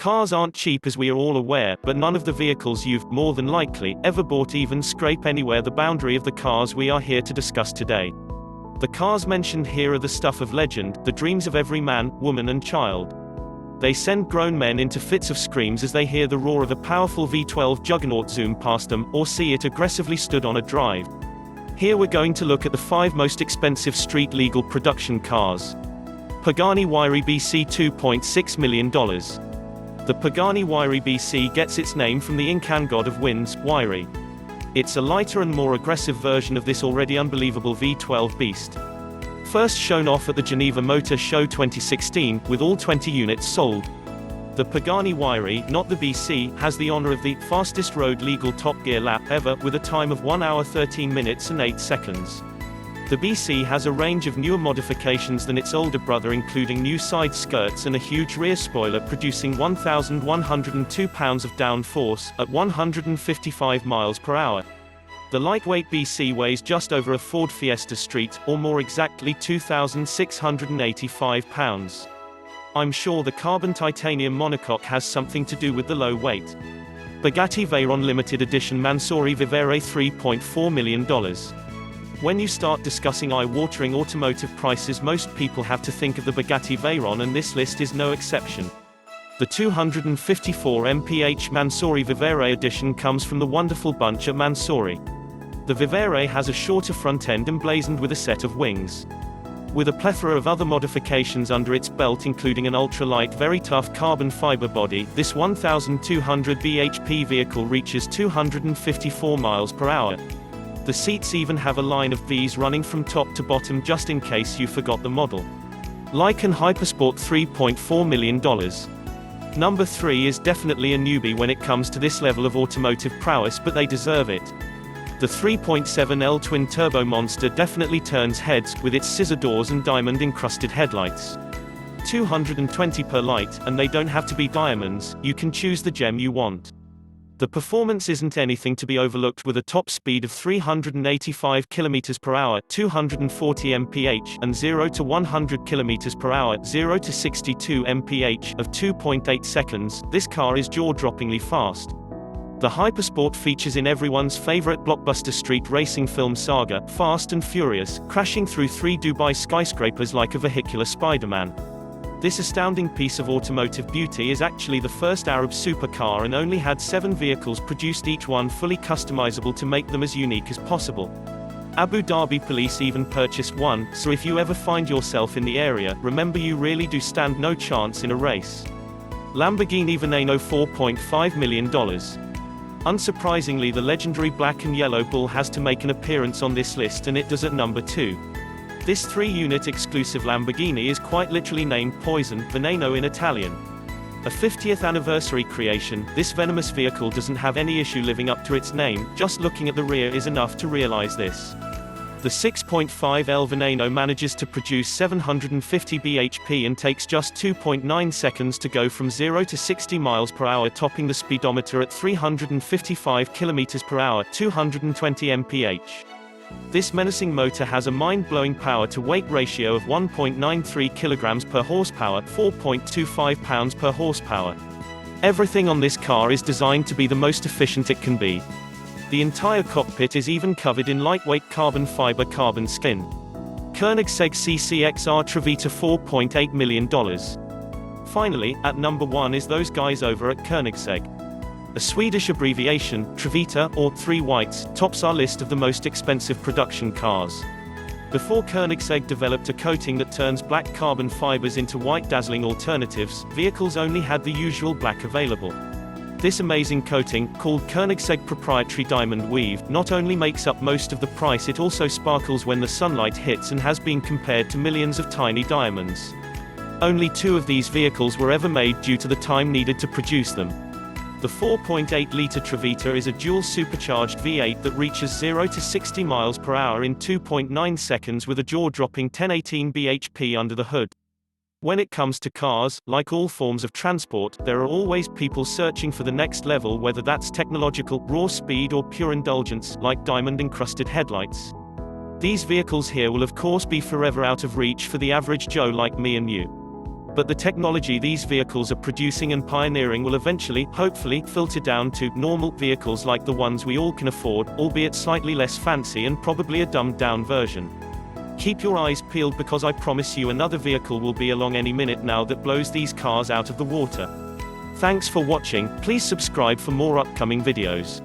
Cars aren't cheap, as we are all aware, but none of the vehicles you've, more than likely, ever bought even scrape anywhere the boundary of the cars we are here to discuss today. The cars mentioned here are the stuff of legend, the dreams of every man, woman and child. They send grown men into fits of screams as they hear the roar of a powerful V12 juggernaut zoom past them, or see it aggressively stood on a drive. Here we're going to look at the 5 most expensive street-legal production cars. Pagani Huayra BC $2.6 million. The Pagani Huayra BC gets its name from the Incan god of winds, Huayra. It's a lighter and more aggressive version of this already unbelievable V12 beast. First shown off at the Geneva Motor Show 2016, with all 20 units sold. The Pagani Huayra, not the BC, has the honor of the fastest road legal Top Gear lap ever, with a time of 1 hour 13 minutes and 8 seconds. The BC has a range of newer modifications than its older brother, including new side skirts and a huge rear spoiler, producing 1,102 pounds of downforce, at 155 miles per hour. The lightweight BC weighs just over a Ford Fiesta Street, or more exactly 2,685 pounds. I'm sure the carbon titanium monocoque has something to do with the low weight. Bugatti Veyron Limited Edition Mansory Vivere $3.4 million. When you start discussing eye-watering automotive prices, most people have to think of the Bugatti Veyron, and this list is no exception. The 254 mph Mansory Vivere edition comes from the wonderful bunch at Mansory. The Vivere has a shorter front end emblazoned with a set of wings. With a plethora of other modifications under its belt, including an ultra-light, very tough carbon fiber body, this 1,200 bhp vehicle reaches 254 miles per hour. The seats even have a line of V's running from top to bottom, just in case you forgot the model. Lykan Hypersport $3.4 million. Number 3 is definitely a newbie when it comes to this level of automotive prowess, but they deserve it. The 3.7L twin-turbo monster definitely turns heads, with its scissor doors and diamond-encrusted headlights. 220 per light, and they don't have to be diamonds, you can choose the gem you want. The performance isn't anything to be overlooked, with a top speed of 385 km per hour, 240 mph, and 0 to 100 km per hour, 0 to 62 mph, of 2.8 seconds. This car is jaw-droppingly fast. The Hypersport features in everyone's favorite blockbuster street racing film saga, Fast and Furious, crashing through 3 Dubai skyscrapers like a vehicular Spider-Man. This astounding piece of automotive beauty is actually the first Arab supercar, and only had 7 vehicles produced, each one fully customizable to make them as unique as possible. Abu Dhabi police even purchased one, so if you ever find yourself in the area, remember you really do stand no chance in a race. Lamborghini Veneno $4.5 million. Unsurprisingly, the legendary black and yellow bull has to make an appearance on this list, and it does at number 2. This 3-unit exclusive Lamborghini is quite literally named Poison, Veneno in Italian. A 50th anniversary creation, this venomous vehicle doesn't have any issue living up to its name. Just looking at the rear is enough to realize this. The 6.5L Veneno manages to produce 750 bhp and takes just 2.9 seconds to go from 0 to 60 miles per hour, topping the speedometer at 355 km per hour, 220 mph. This menacing motor has a mind-blowing power-to-weight ratio of 1.93 kilograms per horsepower, 4.25 pounds per horsepower. Everything on this car is designed to be the most efficient it can be. The entire cockpit is even covered in lightweight carbon fiber carbon skin. Koenigsegg CCXR Trevita $4.8 million. Finally, at number 1 is those guys over at Koenigsegg. A Swedish abbreviation, Trevita, or 3 whites, tops our list of the most expensive production cars. Before Koenigsegg developed a coating that turns black carbon fibers into white dazzling alternatives, vehicles only had the usual black available. This amazing coating, called Koenigsegg Proprietary Diamond Weave, not only makes up most of the price, it also sparkles when the sunlight hits and has been compared to millions of tiny diamonds. Only 2 of these vehicles were ever made due to the time needed to produce them. The 4.8-litre Trevita is a dual supercharged V8 that reaches 0 to 60 miles per hour in 2.9 seconds with a jaw-dropping 1018 bhp under the hood. When it comes to cars, like all forms of transport, there are always people searching for the next level, whether that's technological, raw speed, or pure indulgence, like diamond-encrusted headlights. These vehicles here will of course be forever out of reach for the average Joe like me and you. But the technology these vehicles are producing and pioneering will eventually, hopefully, filter down to normal vehicles like the ones we all can afford, albeit slightly less fancy and probably a dumbed-down version. Keep your eyes peeled because I promise you another vehicle will be along any minute now that blows these cars out of the water. Thanks for watching. Please subscribe for more upcoming videos.